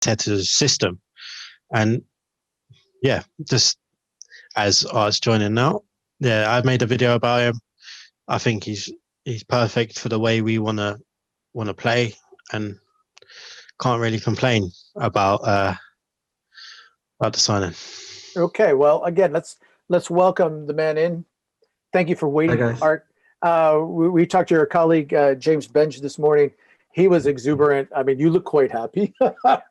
Arteta's system. And yeah, just as Art's joining now, yeah, I made a video about him. I think he's perfect for the way we want to play, and can't really complain about the signing. Okay, well, again, let's welcome the man in. Thank you for waiting, Hi, guys. Art. We talked to your colleague James Bench this morning. He was exuberant. I mean, you look quite happy. I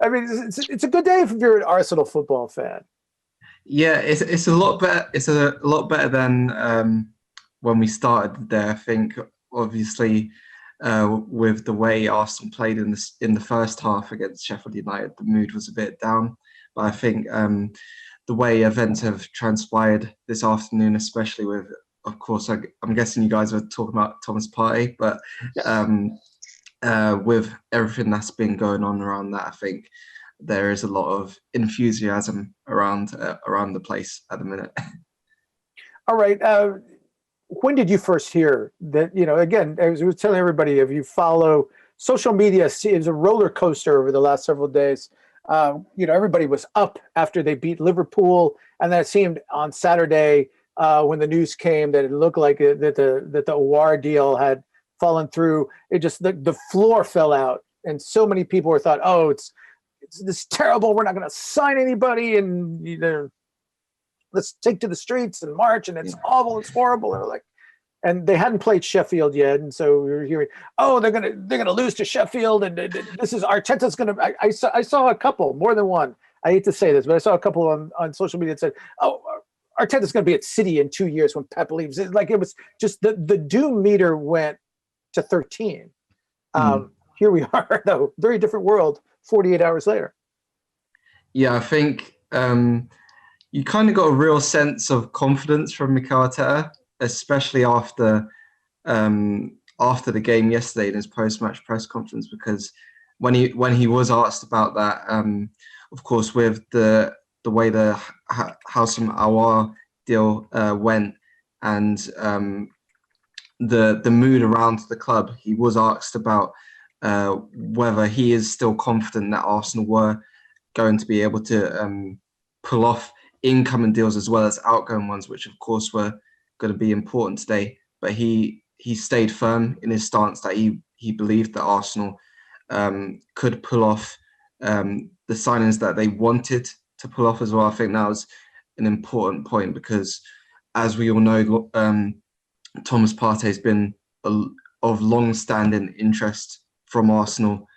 mean, it's a good day if you're an Arsenal football fan. Yeah, it's a lot better. It's a lot better than when we started there. I think obviously with the way Arsenal played in the first half against Sheffield United, the mood was a bit down. But I think the way events have transpired this afternoon, especially with, of course, I'm guessing you guys are talking about Thomas Partey, but with everything that's been going on around that, I think there is a lot of enthusiasm around the place at the minute. All right. When did you first hear that? Again, as we were telling everybody, if you follow social media, it was a roller coaster over the last several days. Everybody was up after they beat Liverpool, and then it seemed on Saturday when the news came that it looked like that the Aouar deal had fallen through. It just the floor fell out, and so many people were thought, oh, it's this terrible. We're not going to sign anybody, and let's take to the streets and march, and it's awful, it's horrible. And they hadn't played Sheffield yet, and so we were hearing, oh, they're gonna lose to Sheffield, and this is Arteta's gonna. I saw a couple, more than one. I hate to say this, but I saw a couple on social media that said, oh, Arteta's gonna be at City in 2 years when Pep leaves. It was just the doom meter went to 13. Here we are, though, very different world. 48 hours later. Yeah, I think you kind of got a real sense of confidence from Mikel Arteta, especially after the game yesterday in his post-match press conference, because when he was asked about that, of course, with the way the Houssam Aouar deal went, and the mood around the club, he was asked about whether he is still confident that Arsenal were going to be able to pull off incoming deals as well as outgoing ones, which of course were going to be important today. But he stayed firm in his stance that he believed that Arsenal could pull off the signings that they wanted to pull off as well. I think that was an important point because, as we all know, Thomas Partey has been of long-standing interest from Arsenal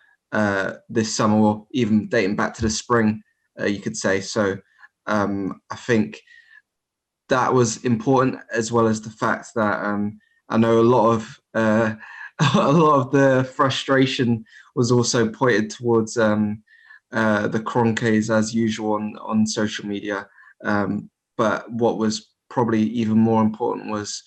this summer, or even dating back to the spring, you could say. So I think that was important, as well as the fact that I know a lot of the frustration was also pointed towards the Kroenkes as usual on social media. But what was probably even more important was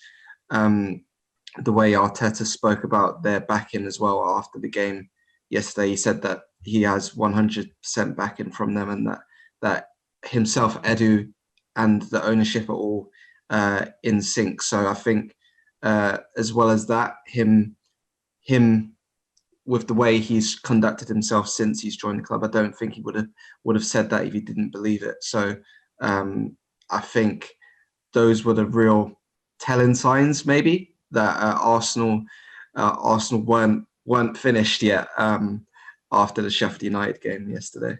the way Arteta spoke about their backing as well after the game yesterday. He said that he has 100% backing from them, and that himself, Edu, and the ownership are all in sync. So I think, as well as that, him with the way he's conducted himself since he's joined the club, I don't think he would have said that if he didn't believe it. So I think those were the real telling signs, maybe, that Arsenal weren't finished yet after the Sheffield United game yesterday.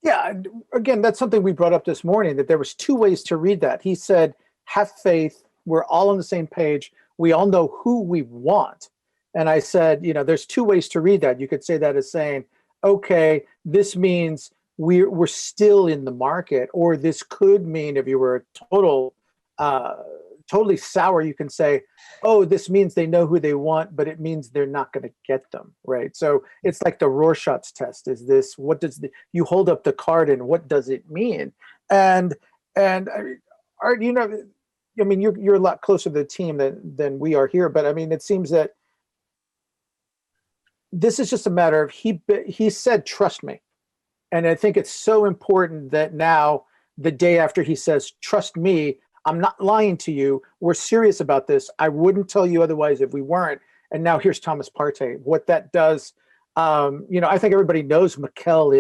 Yeah, again, that's something we brought up this morning, that there was two ways to read that. He said, have faith. We're all on the same page. We all know who we want. And I said, there's two ways to read that. You could say that as saying, okay, this means we're still in the market, or this could mean, if you were totally sour, you can say, oh, this means they know who they want, but it means they're not going to get them, right? So it's like the Rorschach's test. Is this, you hold up the card and what does it mean? And Art, you're a lot closer to the team than we are here, but I mean, it seems that this is just a matter of, he said, trust me. And I think it's so important that now, the day after he says, trust me, I'm not lying to you, we're serious about this, I wouldn't tell you otherwise if we weren't. And now here's Thomas Partey. What that does, I think everybody knows Mikel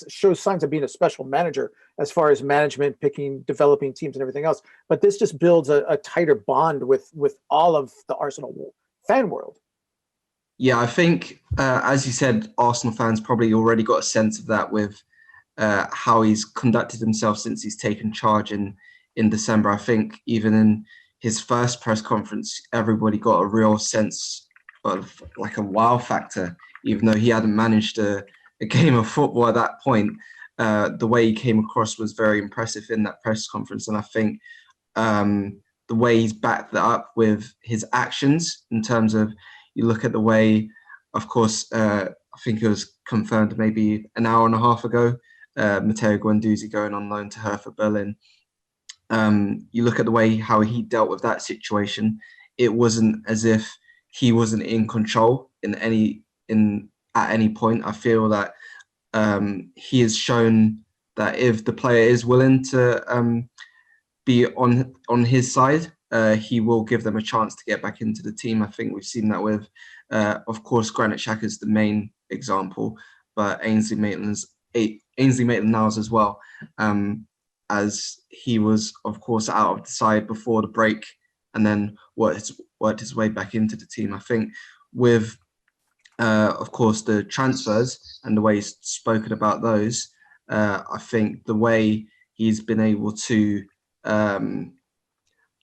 shows signs of being a special manager as far as management, picking, developing teams, and everything else. But this just builds a tighter bond with all of the Arsenal fan world. Yeah, I think, as you said, Arsenal fans probably already got a sense of that with how he's conducted himself since he's taken charge in December. I think even in his first press conference, everybody got a real sense of like a wow factor, even though he hadn't managed a game of football at that point. The way he came across was very impressive in that press conference. And I think the way he's backed that up with his actions in terms of, you look at the way, of course, I think it was confirmed maybe an hour and a half ago, Matteo Guendouzi going on loan to Hertha Berlin. You look at the way how he dealt with that situation. It wasn't as if he wasn't in control at any point. I feel that he has shown that if the player is willing to be on his side, he will give them a chance to get back into the team. I think we've seen that with, of course, Granit Xhaka is the main example, but Ainsley Maitland-Niles as well, as he was, of course, out of the side before the break and then worked his way back into the team. I think with, of course, the transfers and the way he's spoken about those, I think the way he's been able to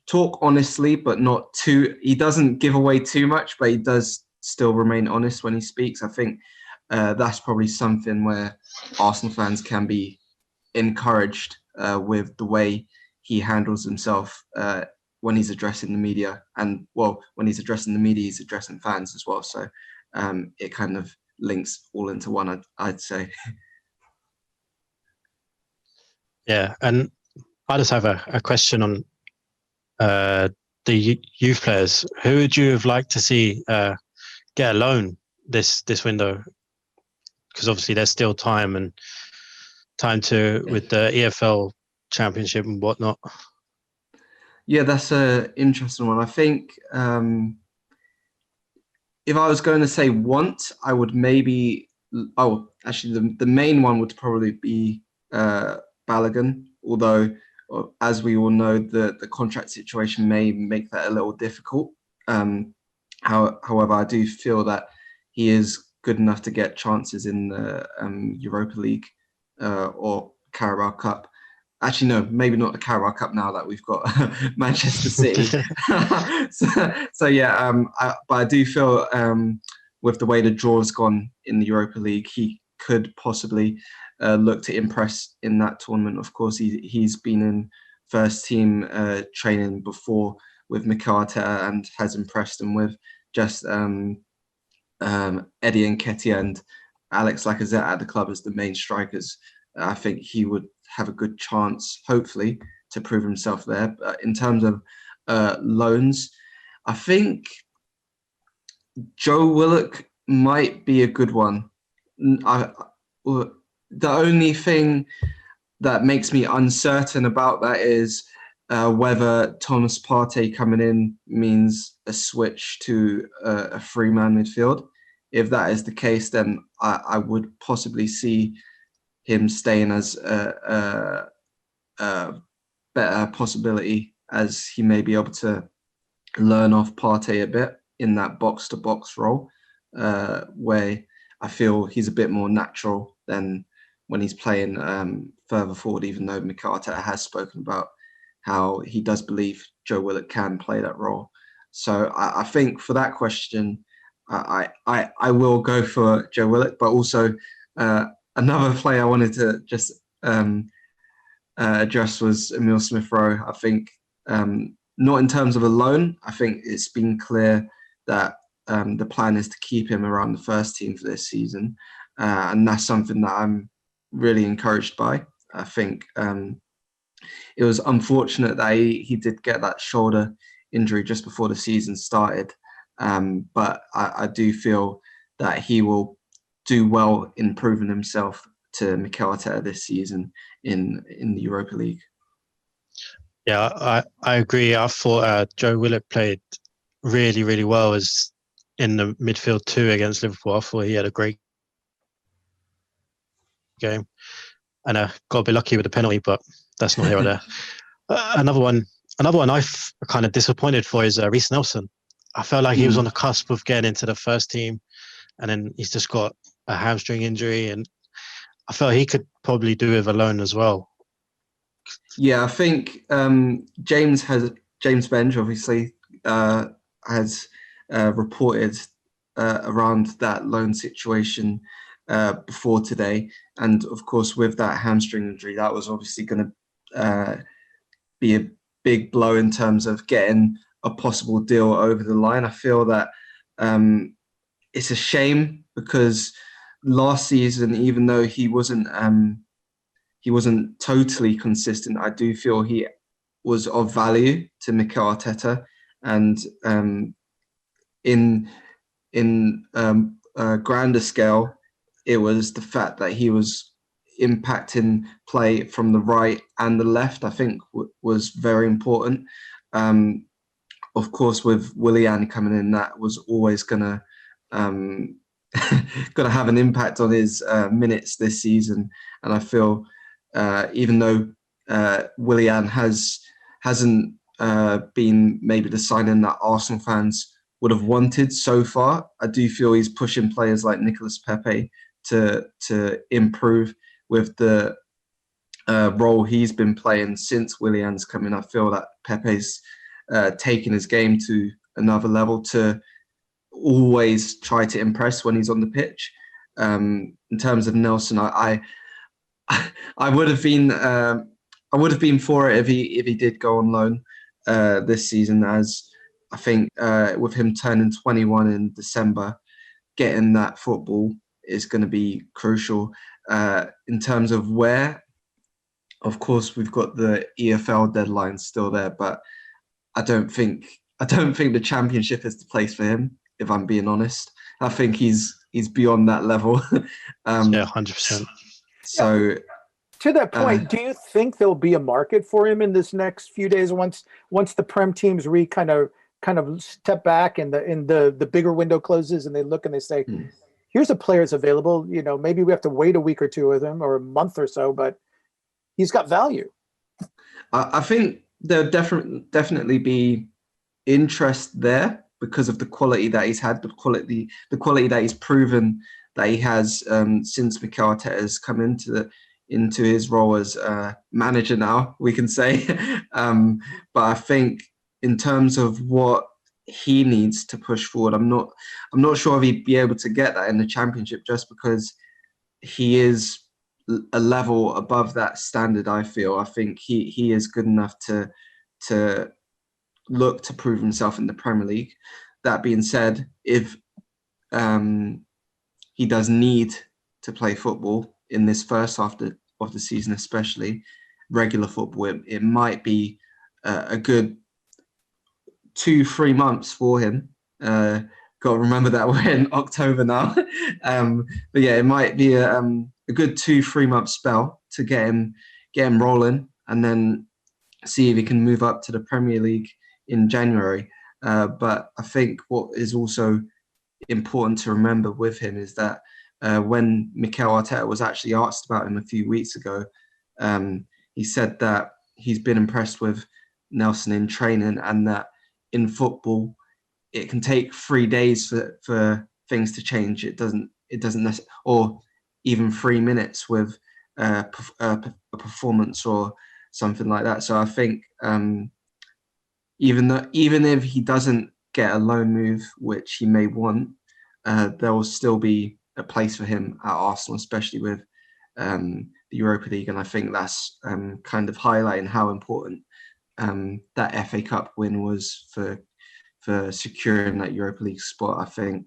talk honestly, but not too, he doesn't give away too much, but he does still remain honest when he speaks. I think that's probably something where Arsenal fans can be encouraged with the way he handles himself when he's addressing the media. And well, when he's addressing the media, he's addressing fans as well. So it kind of links all into one, I'd say. Yeah, and I just have a question on the youth players. Who would you have liked to see get a loan this window? Because obviously there's still time with the EFL Championship and whatnot. Yeah, that's an interesting one. I think if I was going to say want, I would maybe. Oh, actually, the main one would probably be Balogun. Although, as we all know, the contract situation may make that a little difficult. However, I do feel that he is good enough to get chances in the Europa League or Carabao Cup. Actually, no, maybe not the Carabao Cup now that we've got Manchester City. so yeah, but I do feel with the way the draw has gone in the Europa League, he could possibly look to impress in that tournament. Of course, he's been in first team training before with Mikel Arteta and has impressed them with just Eddie Nketiah and Alex Lacazette at the club as the main strikers. I think he would have a good chance, hopefully, to prove himself there. But in terms of loans, I think Joe Willock might be a good one. The only thing that makes me uncertain about that is whether Thomas Partey coming in means a switch to a three-man midfield. If that is the case, then I would possibly see him staying as a better possibility, as he may be able to learn off Partey a bit in that box-to-box role, where I feel he's a bit more natural than when he's playing further forward, even though Mikel Arteta has spoken about how he does believe Joe Willock can play that role. So I think for that question, I will go for Joe Willock, but also another player I wanted to just address was Emile Smith-Rowe. I think not in terms of a loan. I think it's been clear that the plan is to keep him around the first team for this season, and that's something that I'm really encouraged by. I think it was unfortunate that he did get that shoulder injury just before the season started, but I do feel that he will do well in proving himself to Mikel Arteta this season in the Europa League. Yeah, I agree. I thought Joe Willock played really, really well as in the midfield too against Liverpool. I thought he had a great game, and got to be lucky with the penalty, but that's not here or there. Another one I've kind of disappointed for is Reece Nelson. I felt like he was on the cusp of getting into the first team, and then he's just got a hamstring injury, and I felt he could probably do with a loan as well. Yeah, I think James Benge obviously has reported around that loan situation before today, and of course with that hamstring injury, that was obviously going to be a big blow in terms of getting a possible deal over the line. I feel that it's a shame because last season, even though he wasn't totally consistent, I do feel he was of value to Mikel Arteta, and in a grander scale, it was the fact that he was impacting play from the right and the left, I think was very important. Of course, with Willian coming in, that was always gonna have an impact on his minutes this season. And I feel even though Willian hasn't been maybe the signing that Arsenal fans would have wanted so far, I do feel he's pushing players like Nicolas Pepe to improve with the role he's been playing since Willian's come in. I feel that Pepe's taken his game to another level to always try to impress when he's on the pitch. In terms of Nelson, I would have been for it if he did go on loan this season, as I think with him turning 21 in December, getting that football is going to be crucial. In terms of where, of course, we've got the EFL deadline still there, but I don't think the Championship is the place for him, if I'm being honest. I think he's beyond that level. Yeah, 100%. So to that point, do you think there'll be a market for him in this next few days once the Prem teams kind of step back and the bigger window closes and they look and they say, here's a player that's available. You know, maybe we have to wait a week or two with him or a month or so, but he's got value. I think there'll definitely be interest there because of the quality that he's had, the quality that he's proven that he has since Mikel Arteta has come into his role as manager now, we can say. But I think in terms of what he needs to push forward, I'm not sure if he'd be able to get that in the Championship, just because he is a level above that standard. I think he is good enough to look to prove himself in the Premier League. That being said, if he does need to play football in this first half of the season, especially regular football, it might be a good 2-3 months for him. Got to remember that we're in October now. But yeah, it might be a good 2-3 month spell to get him rolling, and then see if he can move up to the Premier League in January. But I think what is also important to remember with him is that when Mikel Arteta was actually asked about him a few weeks ago, he said that he's been impressed with Nelson in training, and that in football it can take 3 days for things to change. It doesn't necessarily, or even 3 minutes with a performance or something like that. So I think even if he doesn't get a loan move, which he may want, there will still be a place for him at Arsenal, especially with the Europa League. And I think that's kind of highlighting how important that FA Cup win was for securing that Europa League spot. I think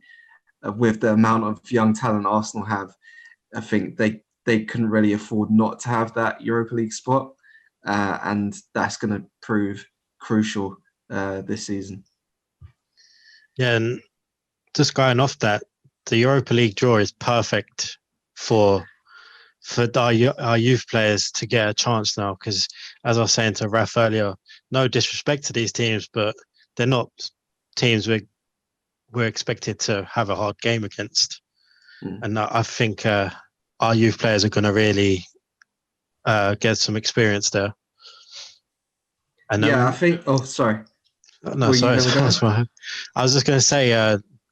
with the amount of young talent Arsenal have, I think they couldn't really afford not to have that Europa League spot, and that's going to prove crucial this season. Yeah, and just going off that, the Europa League draw is perfect for our youth players to get a chance now, because as I was saying to Raf earlier, no disrespect to these teams, but they're not teams we're we're expected to have a hard game against. Mm. And I think our youth players are going to really get some experience there. And Yeah, I think. Oh, sorry. no, Were you sorry, gonna go? that's fine. I was just going to say,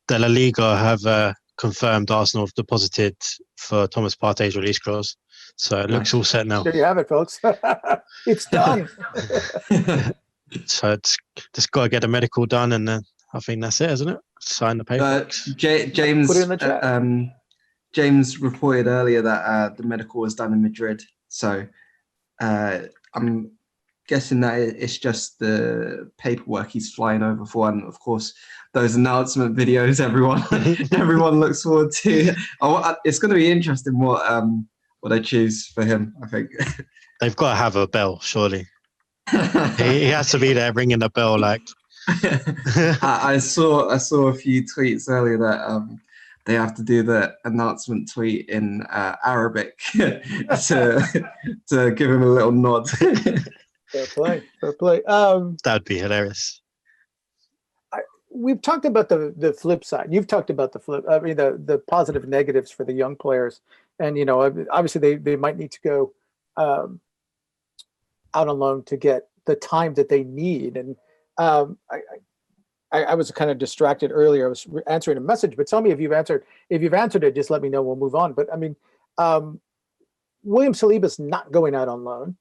the La Liga have confirmed Arsenal have deposited for Thomas Partey's release clause, so it looks Nice. all set now. There you have it, folks. It's done. So it's just got to get a medical done, and then I think that's it, isn't it? Sign the paperwork. James, Put it in the chat. James reported earlier that the medical was done in Madrid. So I'm guessing that it's just the paperwork he's flying over for, and of course those announcement videos everyone looks forward to. It's going to be interesting what they choose for him. I think They've got to have a bell, surely. he has to be there ringing the bell, like. I saw a few tweets earlier that they have to do the announcement tweet in Arabic to give him a little nod. Fair play. Fair play. That'd be hilarious. We've talked about the flip side. You've talked about the flip. I mean, the positive and negatives for the young players, and obviously they might need to go out on loan to get the time that they need. And I was kind of distracted earlier. I was answering a message, but tell me if you've answered. If you've answered it, just let me know. We'll move on. But I mean, William Saliba's not going out on loan.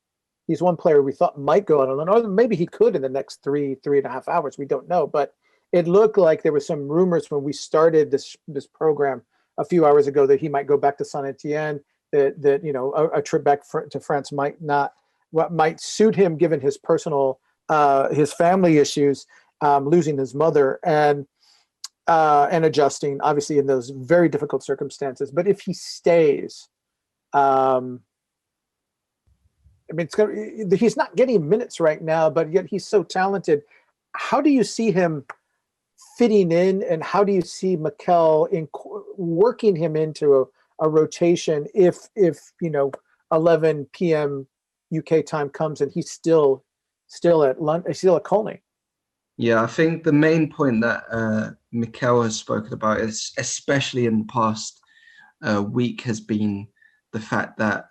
He's one player we thought might go out on loan, or maybe he could in the next 3.5 hours. We don't know, but it looked like there were some rumors when we started this program a few hours ago that he might go back to Saint Etienne. That a trip back to France might suit him given his personal his family issues, losing his mother and adjusting obviously in those very difficult circumstances. But if he stays, I mean, he's not getting minutes right now, but yet he's so talented. How do you see him fitting in, and how do you see Mikel working him into a rotation if 11 p.m. UK time comes and he's still at London, still at Colney? Yeah, I think the main point that Mikel has spoken about, is especially in the past week, has been the fact that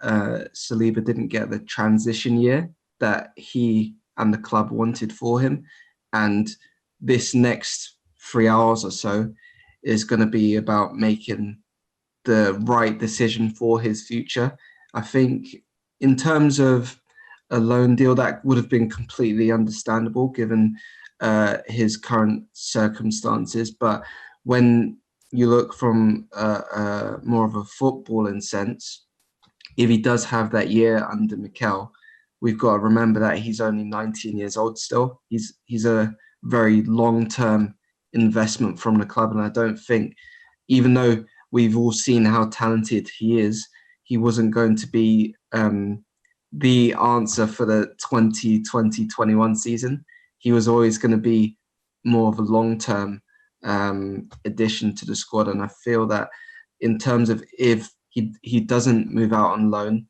Saliba didn't get the transition year that he and the club wanted for him. And this next 3 hours or so is going to be about making the right decision for his future. I think in terms of a loan deal, that would have been completely understandable given his current circumstances. But when you look from more of a footballing sense, if he does have that year under Mikel, we've got to remember that he's only 19 years old still. He's a very long-term investment from the club. And I don't think, even though we've all seen how talented he is, he wasn't going to be the answer for the 2020-21 season. He was always going to be more of a long-term addition to the squad. And I feel that in terms of if he doesn't move out on loan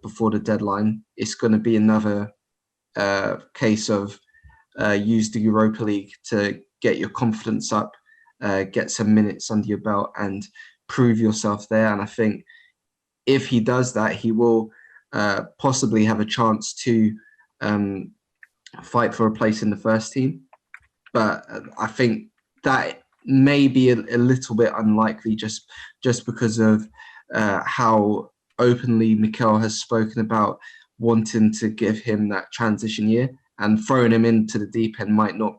before the deadline, it's going to be another case of use the Europa League to get your confidence up, get some minutes under your belt and prove yourself there. And I think if he does that, he will possibly have a chance to fight for a place in the first team. But I think that may be a little bit unlikely just because of how openly Mikel has spoken about wanting to give him that transition year, and throwing him into the deep end might not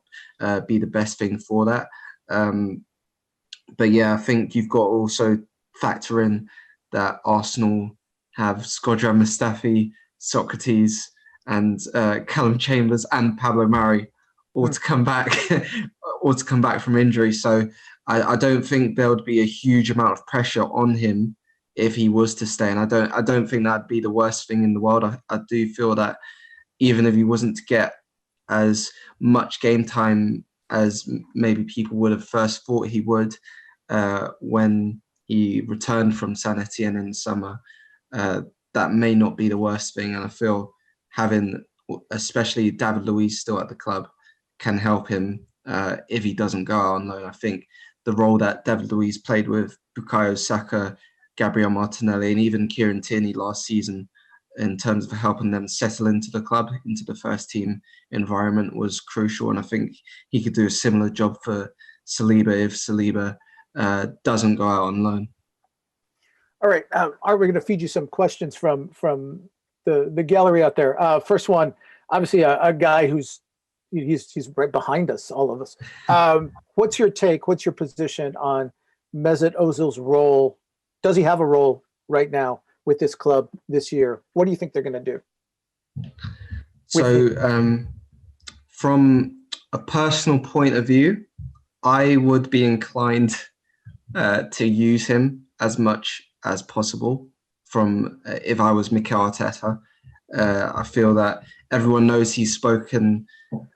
be the best thing for that. But yeah, I think you've got to also factor in that Arsenal have Shkodran Mustafi, Socrates, and Callum Chambers and Pablo Mari all to come back from injury. So I don't think there would be a huge amount of pressure on him if he was to stay. And I don't think that'd be the worst thing in the world. I do feel that even if he wasn't to get as much game time as maybe people would have first thought he would when he returned from Saint Etienne in the summer, that may not be the worst thing. And I feel having especially David Luiz still at the club can help him if he doesn't go out on loan. I think the role that David Luiz played with Bukayo Saka, Gabriel Martinelli, and even Kieran Tierney last season, in terms of helping them settle into the club, into the first team environment, was crucial. And I think he could do a similar job for Saliba if Saliba doesn't go out on loan. All right, Art, we're going to feed you some questions from the gallery out there. First one, obviously a guy he's right behind us, all of us. What's your take? What's your position on Mesut Ozil's role? Does he have a role right now with this club this year? What do you think they're going to do? So, from a personal point of view, I would be inclined to use him as much as possible. From if I was Mikel Arteta, I feel that everyone knows he's spoken.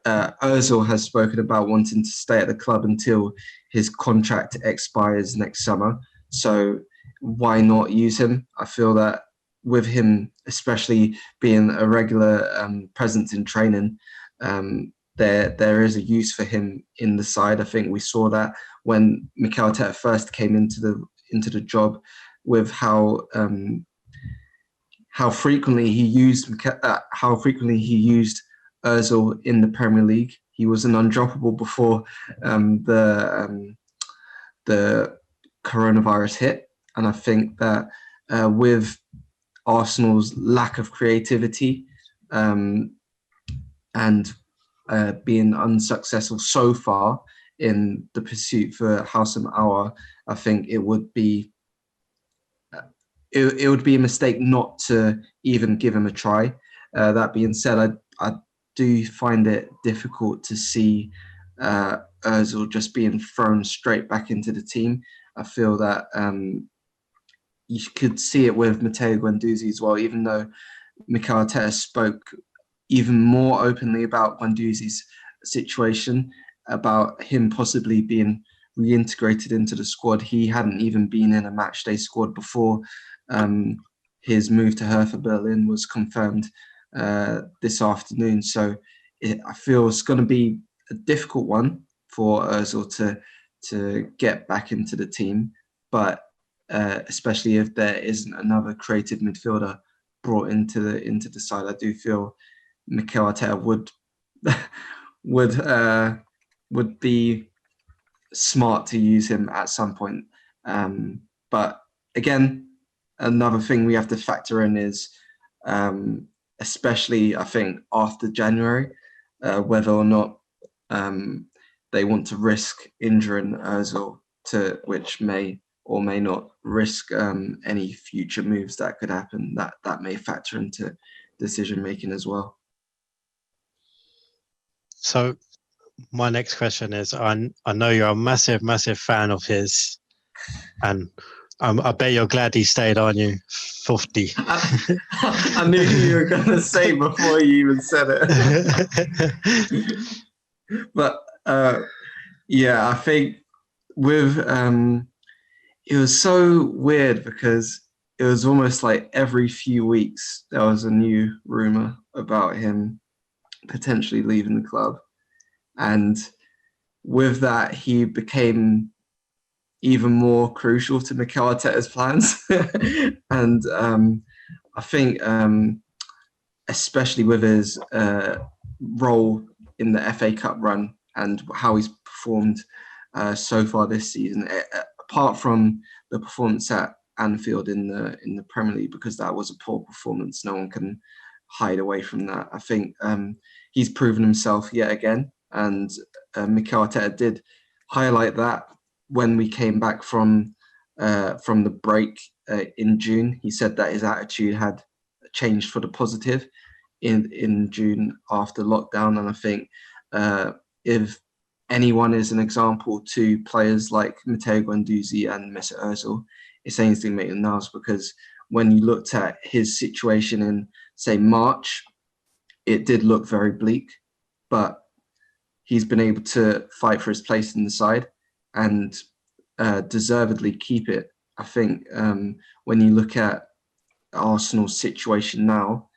Özil has spoken about wanting to stay at the club until his contract expires next summer. So why not use him? I feel that with him, especially being a regular presence in training, there is a use for him in the side. I think we saw that when Mikel Arteta first came into the job, with how frequently he used Özil in the Premier League. He was an undroppable before the coronavirus hit, and I think that with Arsenal's lack of creativity and being unsuccessful so far in the pursuit for Houssem Aouar, I think it would be a mistake not to even give him a try. That being said, I do find it difficult to see Özil just being thrown straight back into the team. I feel that you could see it with Matteo Guendouzi as well, even though Mikel Arteta spoke even more openly about Guendouzi's situation, about him possibly being reintegrated into the squad. He hadn't even been in a matchday squad before his move to Hertha Berlin was confirmed this afternoon. So I feel it's going to be a difficult one for Özil to get back into the team, but especially if there isn't another creative midfielder brought into the side, I do feel Mikel Arteta would be smart to use him at some point. But again, another thing we have to factor in is, especially I think after January, whether or not they want to risk injuring Özil, which may or may not risk any future moves that could happen. That may factor into decision making as well. So my next question is, I know you're a massive fan of his, and I bet you're glad he stayed, aren't you? 50. I knew you were going to say before you even said it. But yeah, I think with it was so weird because it was almost like every few weeks there was a new rumor about him potentially leaving the club, and with that he became even more crucial to Mikel Arteta's plans. And I think especially with his role in the FA Cup run and how he's performed so far this season, apart from the performance at Anfield in the Premier League, because that was a poor performance, no one can hide away from that. I think he's proven himself yet again, and Mikel Arteta did highlight that when we came back from the break in June. He said that his attitude had changed for the positive in June after lockdown, and I think if anyone is an example to players like Matteo Guendouzi and Mesut Özil, it's Ainsley Maitland-Niles, because when you looked at his situation in, say, March, it did look very bleak, but he's been able to fight for his place in the side and deservedly keep it. I think when you look at Arsenal's situation now,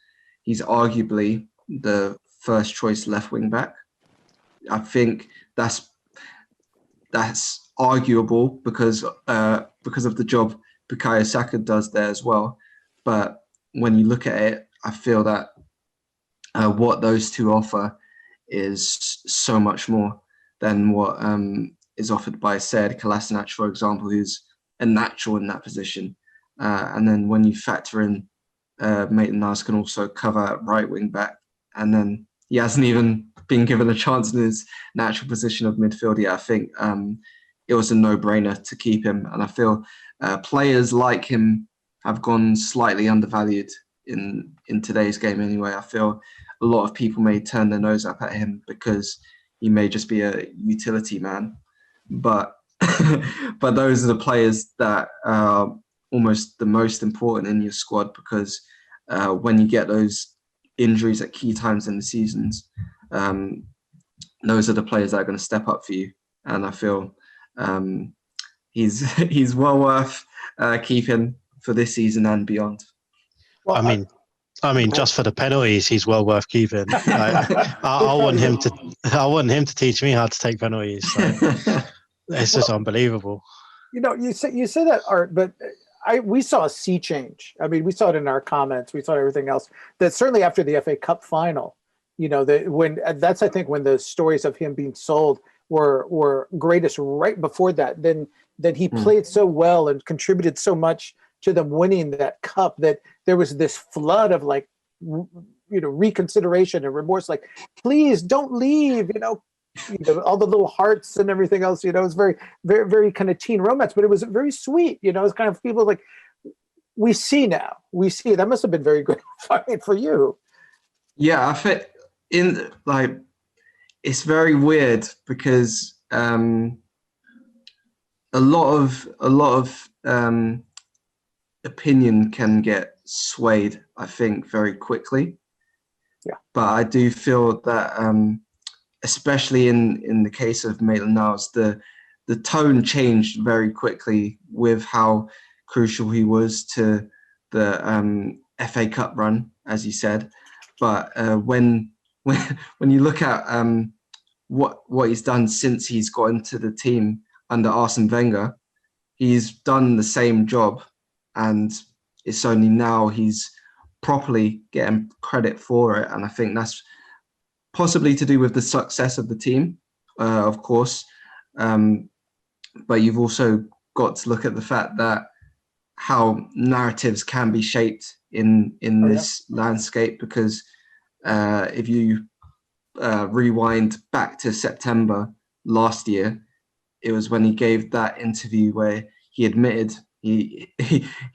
he's arguably the first choice left wing back, I think that's arguable because of the job Bukayo Saka does there as well. But when you look at it, I feel that what those two offer is so much more than what is offered by Sead Kolasinac, for example, who's a natural in that position. And then when you factor in Maitland-Niles can also cover right wing back, and then he hasn't even been given a chance in his natural position of midfield yet. I think it was a no-brainer to keep him, and I feel players like him have gone slightly undervalued in today's game anyway. I feel a lot of people may turn their nose up at him because he may just be a utility man, but but those are the players that are almost the most important in your squad, because when you get those injuries at key times in the seasons, those are the players that are going to step up for you. And I feel he's well worth keeping for this season and beyond. Well, I mean, just for the penalties, he's well worth keeping. I want him to teach me how to take penalties. So. It's just unbelievable. You say that, Art, but we saw a sea change. I mean, we saw it in our comments. We saw everything else. That certainly after the FA Cup final, that's I think when the stories of him being sold were greatest. Right before that, then he played so well and contributed so much to them winning that cup that there was this flood of reconsideration and remorse. Like, please don't leave. All the little hearts and everything else, it was very, very, very kind of teen romance, but it was very sweet. It's kind of people like, we see that must have been very gratifying for you. Yeah, I think it's very weird because a lot of opinion can get swayed, I think, very quickly. Yeah, but I do feel that especially in the case of Maitland-Niles, the tone changed very quickly with how crucial he was to the FA Cup run, as you said. But when you look at what he's done since he's got into the team under Arsene Wenger, he's done the same job, and it's only now he's properly getting credit for it. And I think that's possibly to do with the success of the team, of course. But you've also got to look at the fact that how narratives can be shaped in this landscape, because if you rewind back to September last year, it was when he gave that interview where he admitted he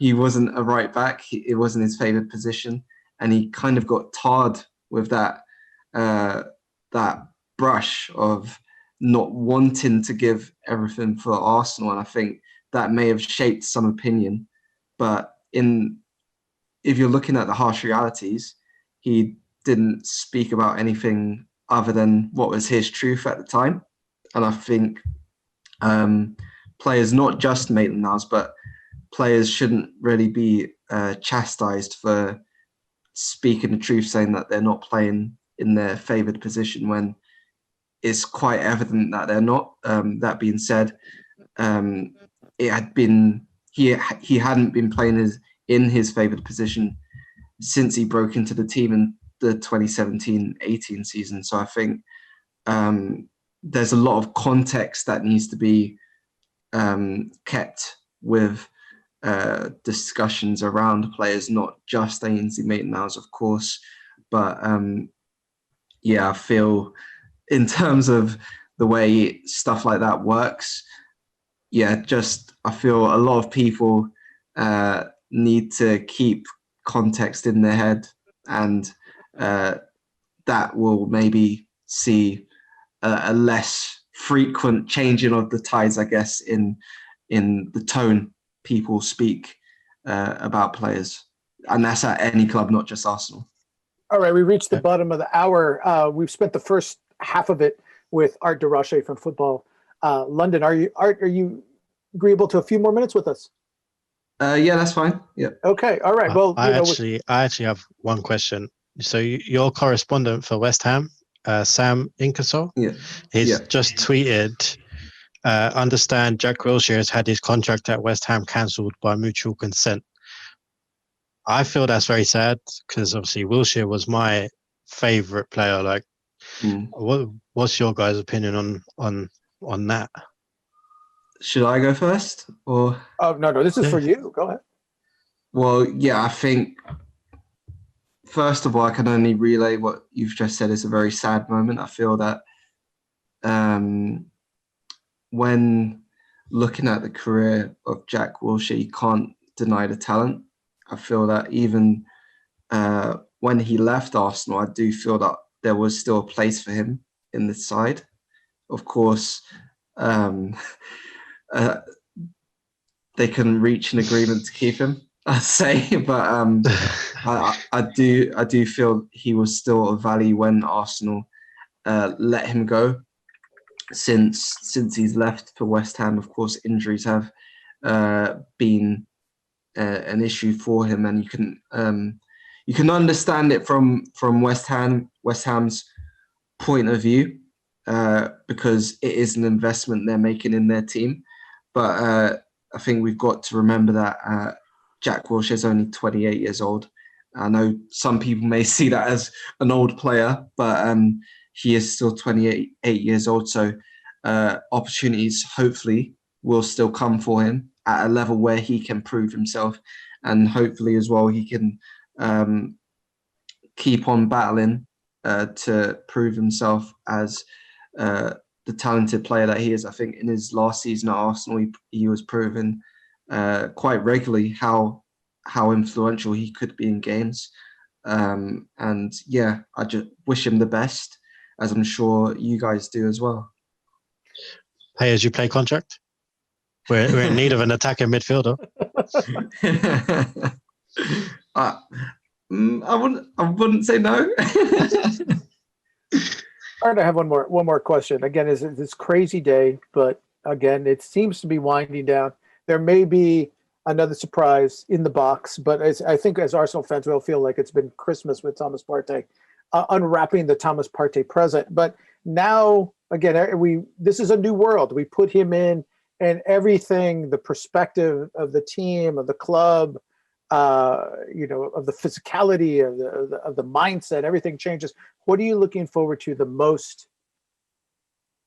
wasn't a right back. It wasn't his favoured position, and he kind of got tarred with that brush of not wanting to give everything for Arsenal, and I think that may have shaped some opinion. But if you're looking at the harsh realities, he didn't speak about anything other than what was his truth at the time. And I think players, not just Maitland-Niles, but players shouldn't really be chastised for speaking the truth, saying that they're not playing in their favoured position when it's quite evident that they're not. That being said, it had been he hadn't been playing in his favoured position since he broke into the team in the 2017-18 season. So I think there's a lot of context that needs to be kept with discussions around players, not just Ainsley Maitland-Niles, of course, but I feel in terms of the way stuff like that works, I feel a lot of people need to keep context in their head, and that will maybe see a less frequent changing of the tides, I guess, in the tone people speak about players. And that's at any club, not just Arsenal. All right, we reached the bottom of the hour. We've spent the first half of it with Art de Roche from Football.London. Are you agreeable to a few more minutes with us? Yeah, that's fine. Yeah. Okay. All right. Well, I actually have one question. So you're correspondent for West Ham. Sam Ingersoll. Yeah. He's Yeah. just tweeted, understand Jack Wilshere has had his contract at West Ham cancelled by mutual consent. I feel that's very sad because obviously Wilshere was my favourite player. Like, what's your guys' opinion on that? Should I go first? Or Oh, no, this is for you. Go ahead. Well, yeah, I think, first of all, I can only relay what you've just said. Is a very sad moment. I feel that when looking at the career of Jack Wilshere, you can't deny the talent. I feel that even when he left Arsenal, I do feel that there was still a place for him in the side. Of course, they couldn't reach an agreement to keep him, I'd say, but I do feel he was still of value when Arsenal let him go. Since he's left for West Ham, of course, injuries have been an issue for him, and you can understand it from West Ham's point of view, because it is an investment they're making in their team. But I think we've got to remember that Jack Wilshere is only 28 years old. I know some people may see that as an old player, but he is still 28 years old. So opportunities hopefully will still come for him at a level where he can prove himself. And hopefully as well, he can keep on battling to prove himself as the talented player that he is. I think in his last season at Arsenal, he was proven quite regularly how influential he could be in games. And yeah, I just wish him the best, as I'm sure you guys do as well. Pay as you play contract. We're in need of an attacking midfielder. I wouldn't say no. All right, I have one more question. Again, is this crazy day, but again, it seems to be winding down. There may be another surprise in the box, but I think as Arsenal fans, we'll feel like it's been Christmas with Thomas Partey, unwrapping the Thomas Partey present. But now, again, this is a new world. We put him in, and everything, the perspective of the team, of the club, of the physicality, of the mindset, everything changes. What are you looking forward to the most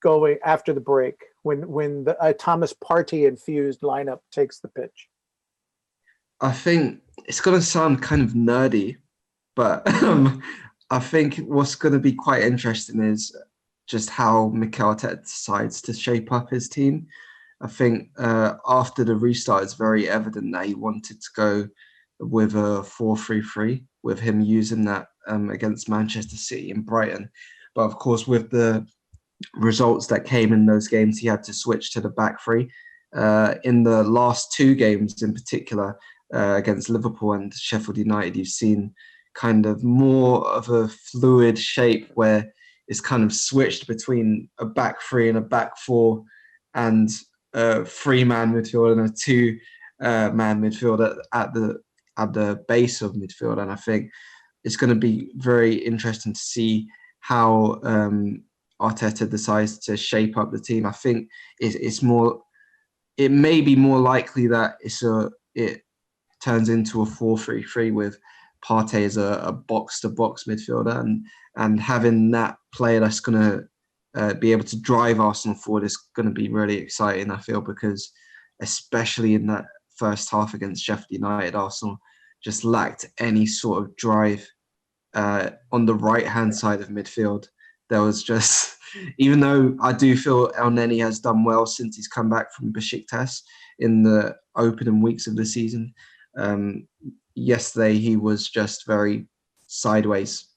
going after the break when the Thomas Partey infused lineup takes the pitch? I think it's going to sound kind of nerdy, but I think what's going to be quite interesting is just how Mikel Arteta decides to shape up his team. I think after the restart, it's very evident that he wanted to go with a 4-3-3, with him using that against Manchester City and Brighton. But of course, with the results that came in those games, he had to switch to the back three. In the last two games in particular, against Liverpool and Sheffield United, you've seen kind of more of a fluid shape where it's kind of switched between a back three and a back four, and a 3-man midfield and a 2-man midfield at the base of midfield. And I think it's going to be very interesting to see how Arteta decides to shape up the team. I think it may be more likely that it turns into a 4-3-3 with Partey as a box-to-box midfielder, and having that player that's going to be able to drive Arsenal forward is going to be really exciting, I feel, because especially in that first half against Sheffield United, Arsenal just lacked any sort of drive on the right-hand side of midfield. There was just, even though I do feel El Neni has done well since he's come back from Besiktas in the opening weeks of the season, yesterday he was just very sideways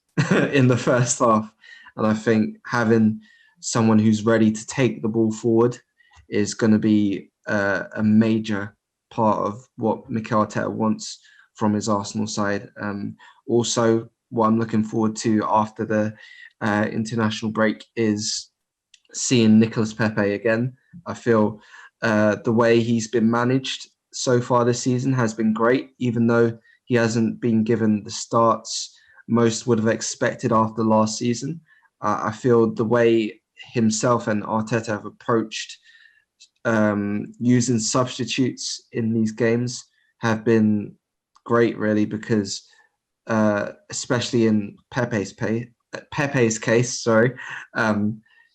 in the first half. And I think having someone who's ready to take the ball forward is going to be a major part of what Mikel Arteta wants from his Arsenal side. Also, what I'm looking forward to after the international break is seeing Nicolas Pepe again. I feel the way he's been managed so far this season has been great, even though he hasn't been given the starts most would have expected after last season. I feel the way himself and Arteta have approached using substitutes in these games have been great, really, because especially in Pepe's case,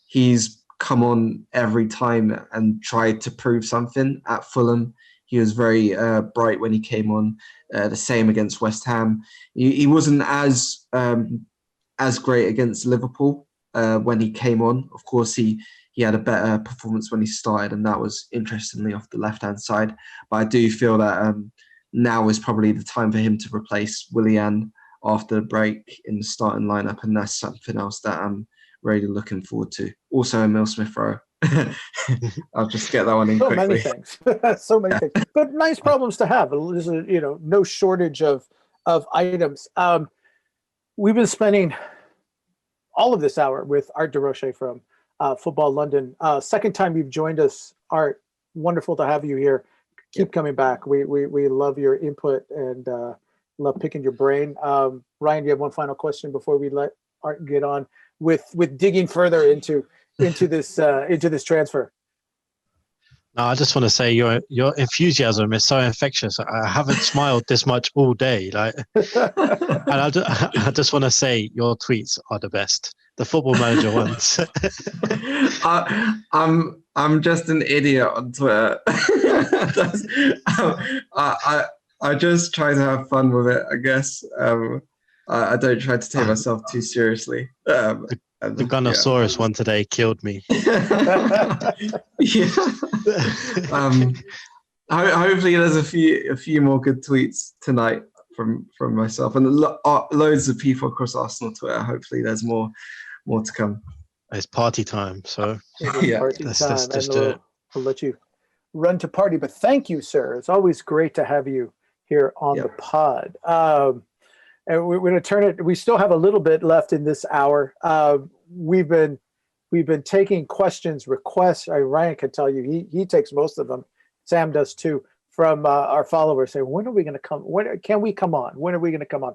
he's come on every time and tried to prove something. At Fulham, he was very bright when he came on. The same against West Ham. He wasn't as great against Liverpool when he came on. Of course, he had a better performance when he started, and that was interestingly off the left-hand side. But I do feel that now is probably the time for him to replace Willian after the break in the starting lineup, and that's something else that I'm really looking forward to. Also, Emil Smith-Rowe. I'll just get that one in quickly. Many things. So many things. But nice problems to have. There's no shortage of items. We've been spending all of this hour with Art de Roche from Football.London. Second time you've joined us, Art. Wonderful to have you here. Keep coming back. We love your input and love picking your brain. Ryan, do you have one final question before we let Art get on with digging further into this transfer? No, I just want to say your enthusiasm is so infectious. I haven't smiled this much all day. And I just want to say your tweets are the best. The Football Manager ones. I'm just an idiot on Twitter. I just try to have fun with it, I guess. I don't try to take myself too seriously. The Gunnosaurus one today killed me. Hopefully there's a few more good tweets tonight from myself and loads of people across Arsenal Twitter. Hopefully there's more to come. It's party time, so let's do it. I'll let you run to party, but thank you, sir. It's always great to have you here on the pod. And we're going to turn it. We still have a little bit left in this hour. We've been taking questions, requests. Ryan can tell you he takes most of them. Sam does too, from our followers. Saying, when are we going to come? When can we come on? When are we going to come on?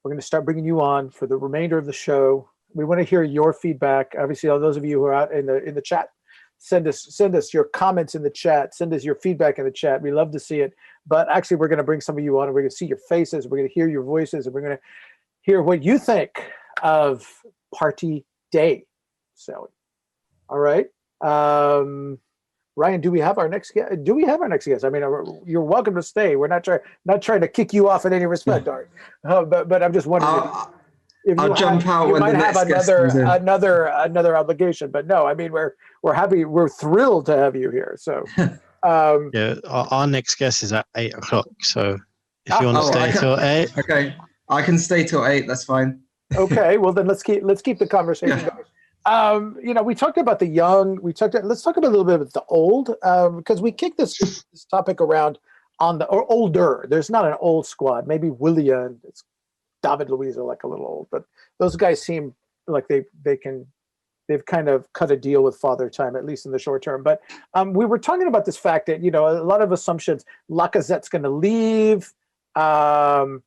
We're going to start bringing you on for the remainder of the show. We want to hear your feedback. Obviously, all those of you who are out in the chat, send us your comments in the chat. Send us your feedback in the chat. We love to see it. But actually, we're going to bring some of you on, and we're going to see your faces. We're going to hear your voices, and we're going to hear what you think of Partey Day. So, all right. Ryan, do we have our next guest? I mean, you're welcome to stay. We're not trying to kick you off in any respect, Art. But I'm just wondering if I'll jump out when the next guest comes in. another obligation. But no, I mean, we're happy. We're thrilled to have you here. So. Our next guest is at 8:00. So if you want to stay till 8, okay, I can stay till 8. That's fine. Okay, well then let's keep the conversation going. We talked about the young. Let's talk about a little bit about the old, because we kicked this topic around on or older. There's not an old squad. Maybe Willian, it's David Luiz are like a little old, but those guys seem like they've kind of cut a deal with Father Time, at least in the short term. But we were talking about this fact that, a lot of assumptions. Lacazette's going to leave, that,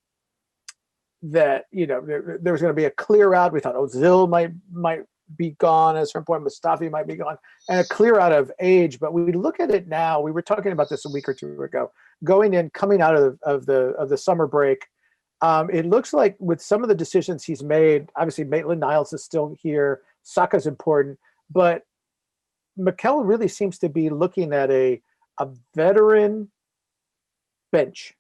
there was going to be a clear out. We thought Özil might be gone at a certain point. Mustafi might be gone, and a clear out of age. But we look at it now. We were talking about this a week or two ago. Coming out of the summer break, it looks like with some of the decisions he's made, obviously Maitland-Niles is still here. Saka's important, but Mikel really seems to be looking at a veteran bench.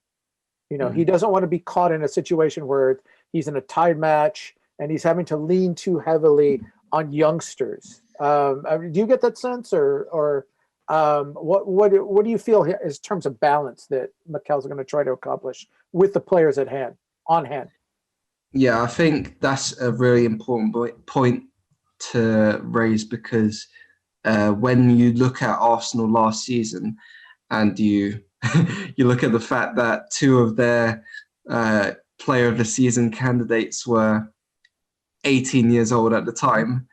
He doesn't want to be caught in a situation where he's in a tied match and he's having to lean too heavily on youngsters. Do you get that sense, or what do you feel in terms of balance that Mikel's going to try to accomplish with the players on hand? Yeah, I think that's a really important point to raise, because when you look at Arsenal last season and you look at the fact that two of their player of the season candidates were 18 years old at the time,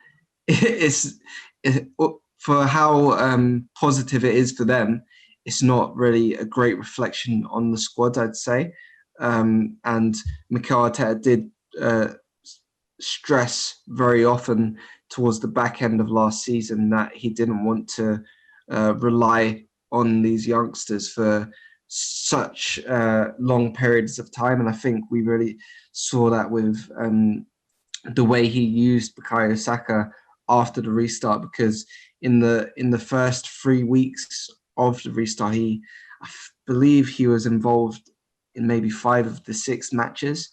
for how positive it is for them, it's not really a great reflection on the squad, I'd say. And Mikel Arteta did stress very often towards the back end of last season that he didn't want to rely on these youngsters for such long periods of time. And I think we really saw that with the way he used Bukayo Saka after the restart, because in the first 3 weeks of the restart, I believe he was involved in maybe 5 of the 6 matches.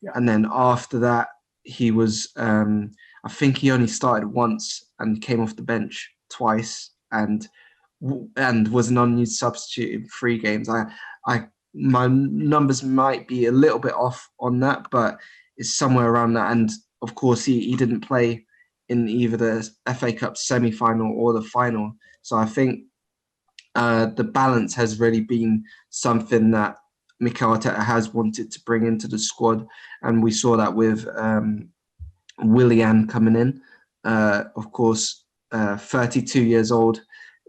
Yeah. And then after that, he was, I think he only started once and came off the bench twice and was an unused substitute in 3 games. My numbers might be a little bit off on that, but it's somewhere around that. And of course, he didn't play in either the FA Cup semi-final or the final. So I think the balance has really been something that Mikel Arteta has wanted to bring into the squad. And we saw that with Willian coming in. Of course, 32 years old,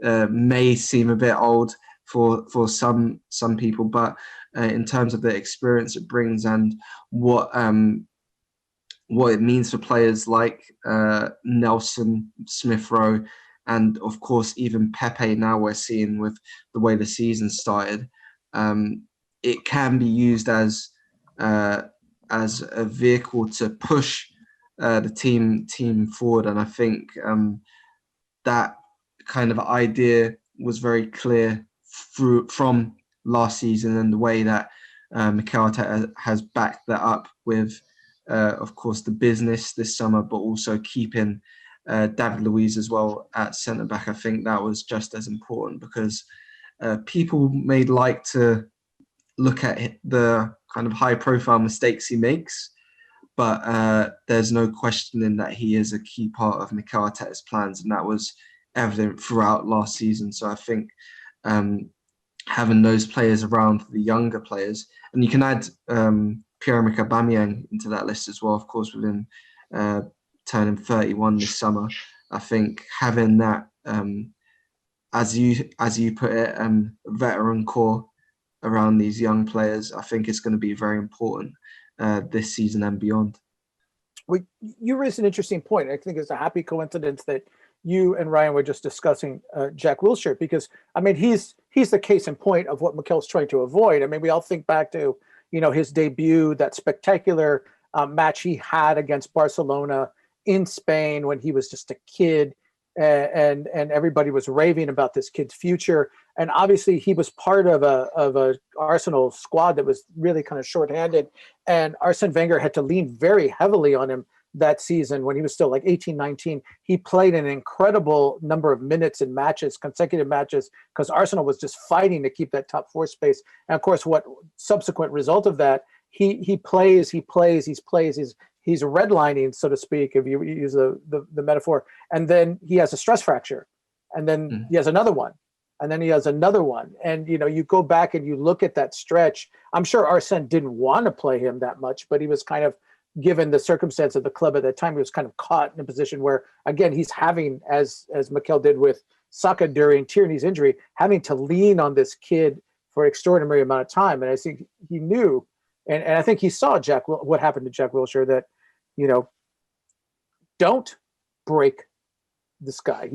may seem a bit old for some people, but in terms of the experience it brings and what it means for players like Nelson, Smith Rowe, and of course even Pepe, now we're seeing with the way the season started, it can be used as a vehicle to push the team forward. And I think that kind of idea was very clear from last season, and the way that Mikel Arteta has backed that up with, of course, the business this summer, but also keeping David Luiz as well at centre back. I think that was just as important, because people may like to look at the kind of high profile mistakes he makes, but there's no questioning that he is a key part of Mikel Arteta's plans, and that was evident throughout last season. So I think having those players around the younger players, and you can add Pierre-Emerick Aubameyang into that list as well, of course, with him turning 31 this summer. I think having that, as you put it, veteran core around these young players, I think it's going to be very important this season and beyond. Well, you raised an interesting point. I think it's a happy coincidence that you and Ryan were just discussing Jack Wilshere, because I mean he's the case in point of what Mikel's trying to avoid. I mean, we all think back to his debut, that spectacular match he had against Barcelona in Spain when he was just a kid, and everybody was raving about this kid's future. And obviously he was part of a Arsenal squad that was really kind of shorthanded, and Arsene Wenger had to lean very heavily on him that season when he was still like 18, 19. He played an incredible number of minutes in matches, consecutive matches, because Arsenal was just fighting to keep that top 4 space. And of course, what subsequent result of that, he plays, he's redlining, so to speak, if you use the metaphor. And then he has a stress fracture, and then he has another one, and then he has another one. And you go back and you look at that stretch. I'm sure Arsene didn't want to play him that much, but he was kind of, given the circumstance of the club at that time, he was kind of caught in a position where, again, he's having, as Mikel did with Saka during Tierney's injury, having to lean on this kid for an extraordinary amount of time. And I think he knew, and I think he saw what happened to Jack Wilshere, that, don't break this guy.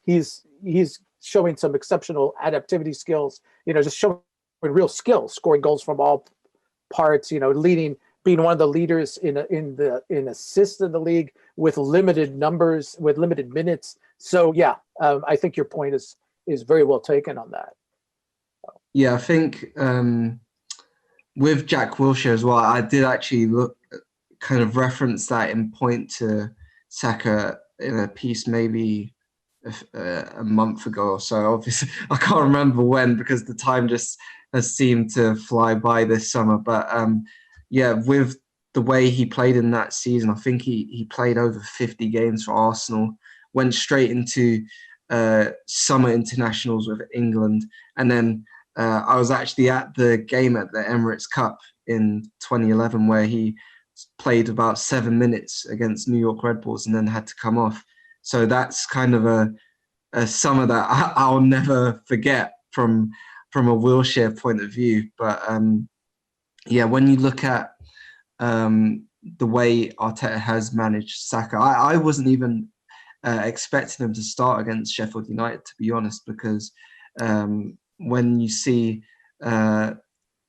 He's showing some exceptional adaptivity skills, just showing real skills, scoring goals from all parts, leading, being one of the leaders in assists in the league with limited numbers, with limited minutes. So yeah, I think your point is very well taken on that. Yeah, I think with Jack Wilshere as well, I did actually kind of reference that in point to Saka in a piece maybe a month ago or so. Obviously, I can't remember when, because the time just has seemed to fly by this summer. But yeah, with the way he played in that season, I think he played over 50 games for Arsenal, went straight into summer internationals with England. And then I was actually at the game at the Emirates Cup in 2011, where he played about 7 minutes against New York Red Bulls and then had to come off. So that's kind of a summer that I'll never forget from a Wilshere point of view. But yeah, when you look at the way Arteta has managed Saka. I wasn't even expecting him to start against Sheffield United, to be honest, because when you see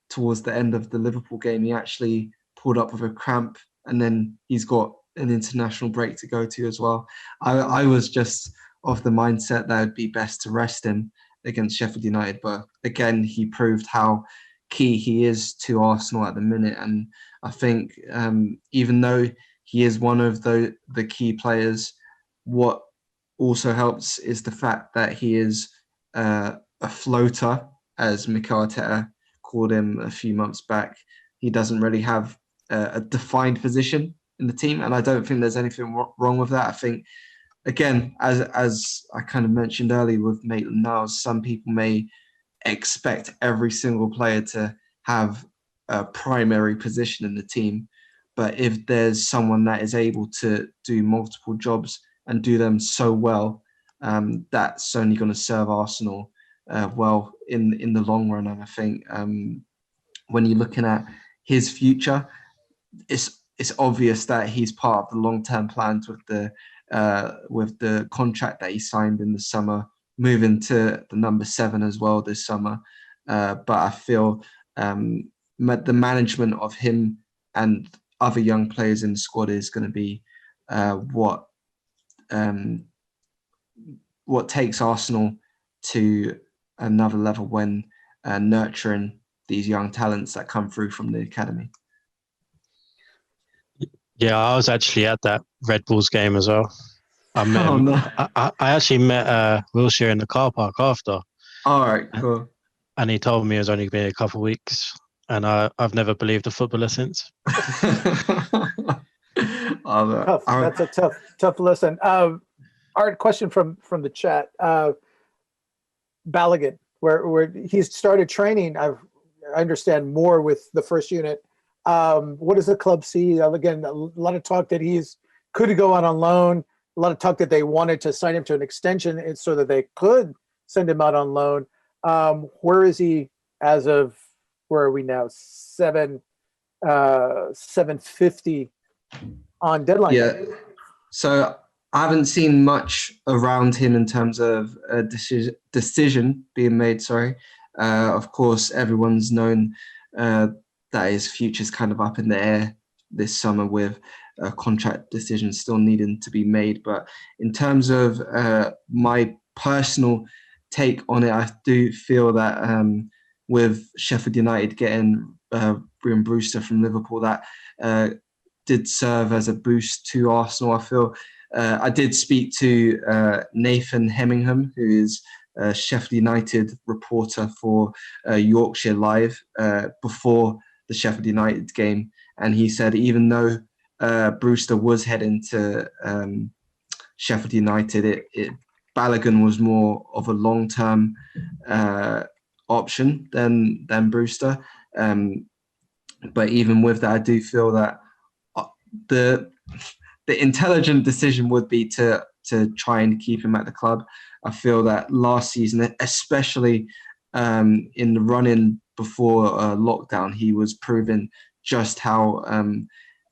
towards the end of the Liverpool game, he actually pulled up with a cramp, and then he's got an international break to go to as well. I was just of the mindset that it'd be best to rest him against Sheffield United, but again, he proved how key he is to Arsenal at the minute. And I think even though he is one of the key players, what also helps is the fact that he is a floater, as Mikel Arteta called him a few months back. He doesn't really have a defined position in the team, and I don't think there's anything wrong with that. I think, again, as I kind of mentioned earlier with Maitland-Niles, some people may expect every single player to have a primary position in the team, but if there's someone that is able to do multiple jobs and do them so well, that's only going to serve Arsenal well in the long run. And I think when you're looking at his future, it's obvious that he's part of the long-term plans with the contract that he signed in the summer, moving to the number 7 as well this summer. But I feel the management of him and other young players in the squad is going to be what takes Arsenal to another level when nurturing these young talents that come through from the academy. Yeah, I was actually at that Red Bulls game as well. I met him. No. I actually met Wilshere in the car park after. All right, cool. And he told me it was only been a couple of weeks. And I've never believed a footballer since. Tough. That's a tough lesson. Art, question from the chat. Balogun, where he's started training, I understand, more with the first unit. What does the club see? Again, a lot of talk that he's could go out on loan. A lot of talk that they wanted to sign him to an extension so that they could send him out on loan. Where is he as of, where are we now? 7:50 on deadline. Yeah. So I haven't seen much around him in terms of a decision being made. Sorry. Of course, everyone's known that his future's kind of up in the air this summer with a contract decision still needing to be made. But in terms of my personal take on it, I do feel that with Sheffield United getting Brian Brewster from Liverpool, that did serve as a boost to Arsenal. I feel I did speak to Nathan Hemmingham, who is a Sheffield United reporter for Yorkshire Live before the Sheffield United game, and he said even though Brewster was heading to Sheffield United, Balogun was more of a long-term option than Brewster. But even with that, I do feel that the intelligent decision would be to try and keep him at the club. I feel that last season, especially in the run-in before lockdown, he was proving just how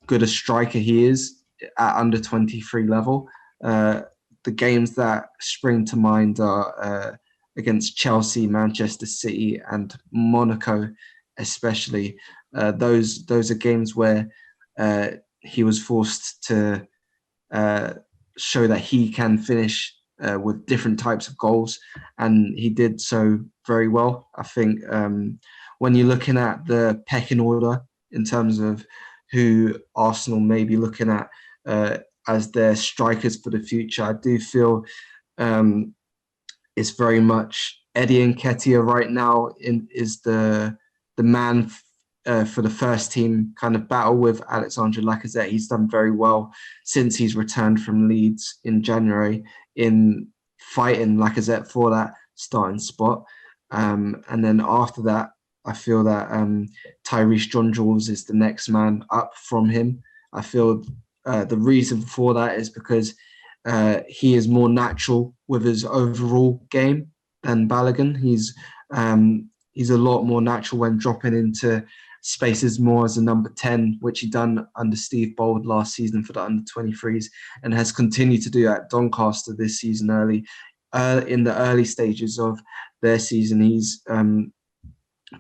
good a striker he is at under 23 level. The games that spring to mind are against Chelsea, Manchester City, and Monaco, especially. Those are games where he was forced to show that he can finish with different types of goals, and he did so very well. I think when you're looking at the pecking order in terms of who Arsenal may be looking at as their strikers for the future, I do feel it's very much Eddie Nketiah right now is the man for the first team kind of battle with Alexandre Lacazette. He's done very well since he's returned from Leeds in January in fighting Lacazette for that starting spot. And then after that, I feel that Tyrese John-Jules is the next man up from him. I feel the reason for that is because he is more natural with his overall game than Balogun. He's a lot more natural when dropping into spaces more as a number 10, which he done under Steve Bold last season for the under-23s, and has continued to do at Doncaster this season in the early stages of their season. He's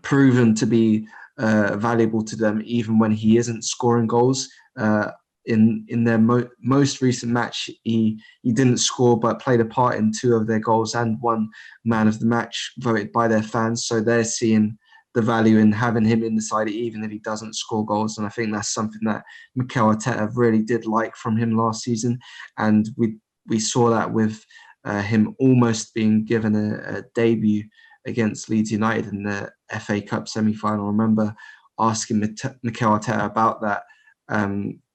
proven to be valuable to them even when he isn't scoring goals. In their most recent match, he didn't score but played a part in 2 of their goals and won man of the match voted by their fans. So they're seeing the value in having him in the side even if he doesn't score goals. And I think that's something that Mikel Arteta really did like from him last season. And we saw that with him almost being given a debut against Leeds United in the FA Cup semi-final. I remember asking Mikel Arteta about that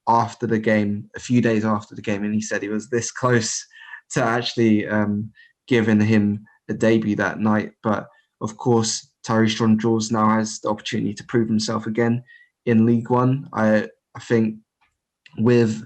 after the game, a few days after the game, and he said he was this close to actually giving him a debut that night. But of course, Tyrese John-Jules now has the opportunity to prove himself again in League One. I think with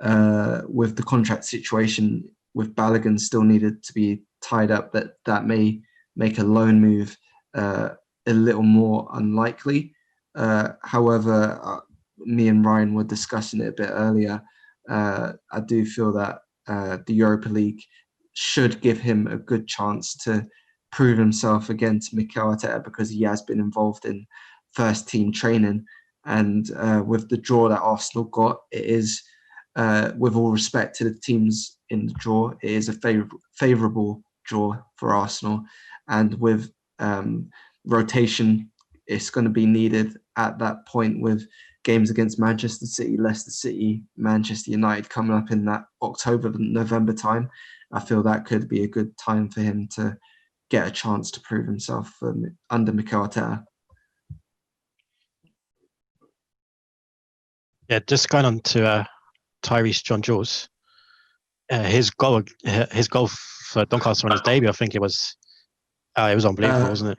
the contract situation with Balogun still needed to be tied up, that may make a loan move a little more unlikely. However, me and Ryan were discussing it a bit earlier. I do feel that the Europa League should give him a good chance to prove himself again to Mikel Arteta, because he has been involved in first team training. And with the draw that Arsenal got, it is, with all respect to the teams in the draw, it is a favourable draw for Arsenal. And with rotation, it's going to be needed at that point, with games against Manchester City, Leicester City, Manchester United coming up in that October, November time. I feel that could be a good time for him to get a chance to prove himself under Mikel Arteta. Yeah, just going on to Tyrese John-Jules. His goal for Doncaster on his debut, I think it was unbelievable, wasn't it?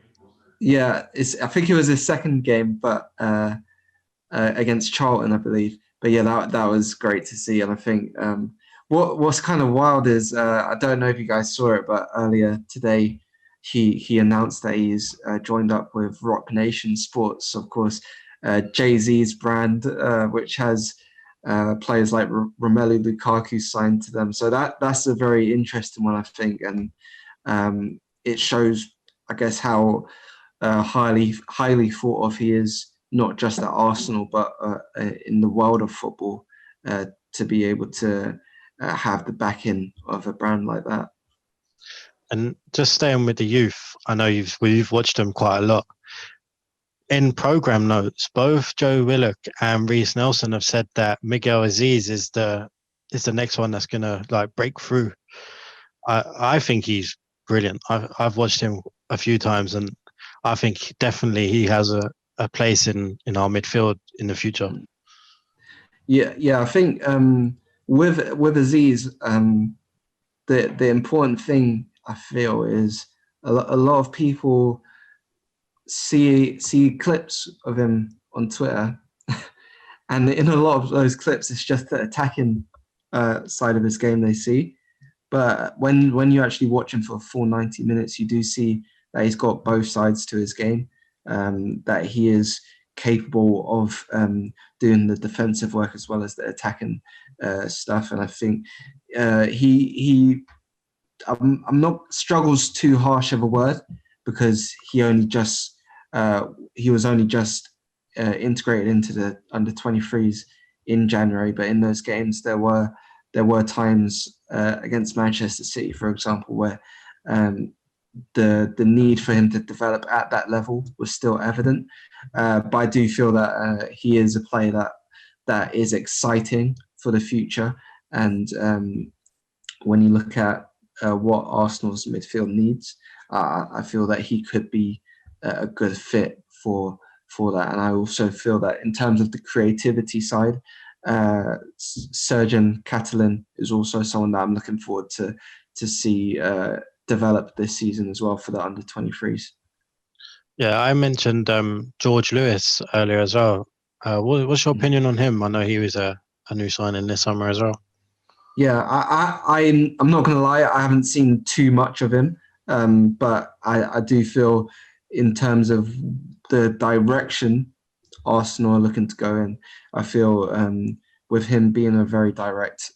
Yeah, I think it was his second game, but against Charlton, I believe. But yeah, that was great to see. And I think what's kind of wild is, I don't know if you guys saw it, but earlier today he announced that he's joined up with Rock Nation Sports, of course, Jay-Z's brand, which has players like Romelu Lukaku signed to them. So that's a very interesting one, I think, and it shows, I guess, how highly thought of he is, not just at Arsenal, but in the world of football, to be able to have the backing of a brand like that. And just staying with the youth, I know we've watched them quite a lot. In program notes, both Joe Willock and Reece Nelson have said that Miguel Aziz is the next one that's gonna break through. I think he's brilliant. I've watched him a few times, and I think definitely he has a place in our midfield in the future. Yeah. I think with Aziz, the important thing I feel is a lot of people see clips of him on Twitter, and in a lot of those clips, it's just the attacking side of his game they see. But when you actually watch him for a full 90 minutes, you do see that he's got both sides to his game, that he is capable of doing the defensive work as well as the attacking stuff. And I think he I'm not struggles too harsh of a word, because he was only just integrated into the under-23s in January. But in those games, there were times against Manchester City, for example, where the need for him to develop at that level was still evident. But I do feel that he is a player that is exciting for the future. And when you look at what Arsenal's midfield needs, I feel that he could be a good fit for that. And I also feel that in terms of the creativity side, Sergeant Catalan is also someone that I'm looking forward to see develop this season as well for the under-23s. Yeah, I mentioned George Lewis earlier as well. What's your opinion on him? I know he was a new signing this summer as well. Yeah, I'm not going to lie, I haven't seen too much of him, but I do feel in terms of the direction Arsenal are looking to go in. I feel with him being a very direct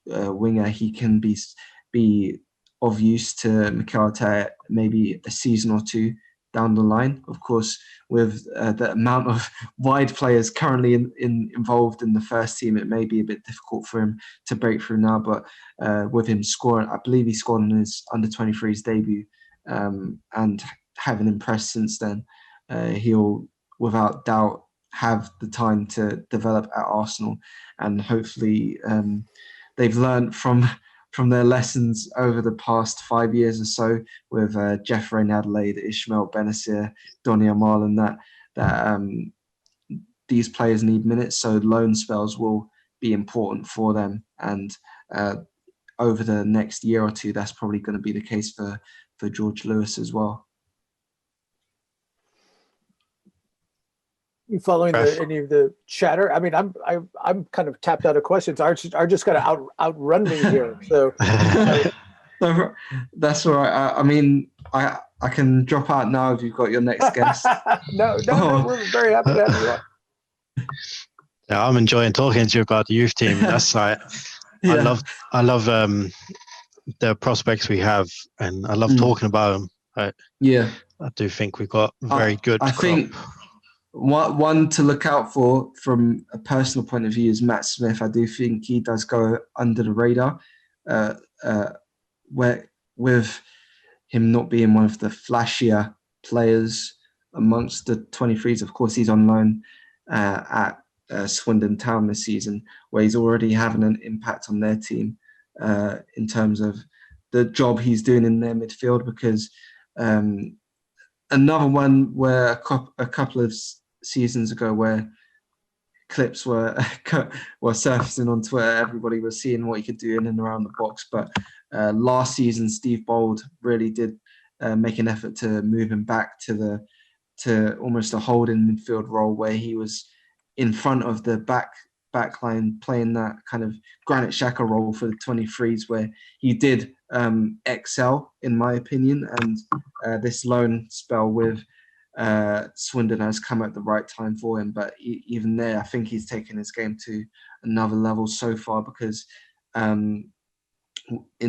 winger, he can be of use to Mikel Arteta maybe a season or two down the line. Of course, with the amount of wide players currently involved in the first team, it may be a bit difficult for him to break through now. But with him scoring, I believe he scored on his under-23s debut, and having impressed since then, he'll without doubt have the time to develop at Arsenal, and hopefully they've learned from their lessons over the past 5 years or so with Jeffrey Adelaide, Ishmael Benazir, Donny Amal, and that these players need minutes, so loan spells will be important for them. And over the next year or two, that's probably going to be the case for George Lewis as well. You following any of the chatter? I mean, I'm kind of tapped out of questions. Art just got to outrun me here. So that's all right. I mean, I can drop out now if you've got your next guest. No, we're very happy to have you on. Yeah, I'm enjoying talking to you about the youth team. That's like, yeah. I love the prospects we have, and I love talking about them. I do think we've got very good. I think one to look out for from a personal point of view is Matt Smith. I do think he does go under the radar, where with him not being one of the flashier players amongst the 23s. Of course, he's on loan at Swindon Town this season, where he's already having an impact on their team in terms of the job he's doing in their midfield. Because another one where a couple of seasons ago, where clips were surfacing on Twitter, everybody was seeing what he could do in and around the box. But last season, Steve Bold really did make an effort to move him back to almost a holding midfield role, where he was in front of the back line, playing that kind of Granit Xhaka role for the 23s, where he did excel, in my opinion. And this loan spell with Swindon has come at the right time for him. But even there, I think he's taken his game to another level so far, because in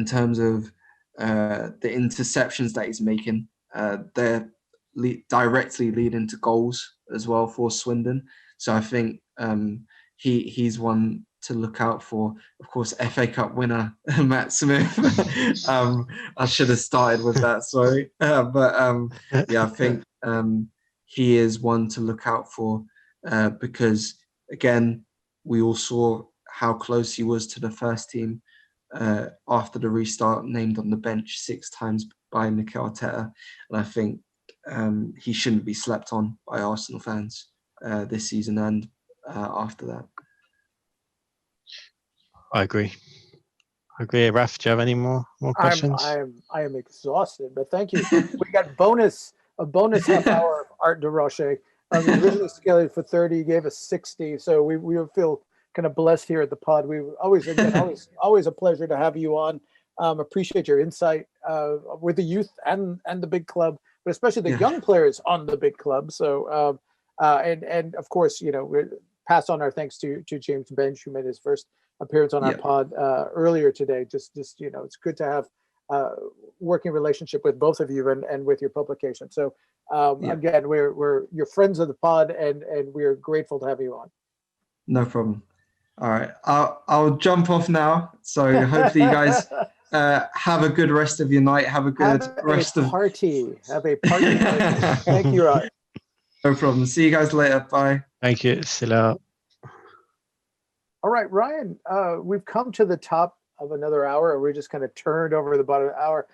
terms of the interceptions that he's making, they're directly leading to goals as well for Swindon. So I think he's one to look out for. Of course, FA Cup winner Matt Smith. I should have started with that, sorry. I think he is one to look out for, because, again, we all saw how close he was to the first team after the restart, named on the bench 6 times by Mikel Arteta. And I think he shouldn't be slept on by Arsenal fans this season and after that. I agree. Raf, do you have any more questions? I am exhausted, but thank you. We got a bonus half hour of Art de Roche. Originally scheduled for 30, he gave us 60, so we feel kind of blessed here at the pod. We always a pleasure to have you on. Appreciate your insight with the youth and the big club, but especially the young players on the big club. So and of course, we pass on our thanks to James Bench, who made his first appearance on our pod earlier today. Just it's good to have working relationship with both of you and with your publication. So again, we're your friends of the pod, and we're grateful to have you on. No problem. All right, I'll jump off now. So hopefully you guys have a good rest of your night. Have a good rest of party. Have a party. Thank you, Rod. No problem. See you guys later. Bye. Thank you. See you later. All right, Ryan, we've come to the top of another hour. We're just kind of turned over the bottom of the hour.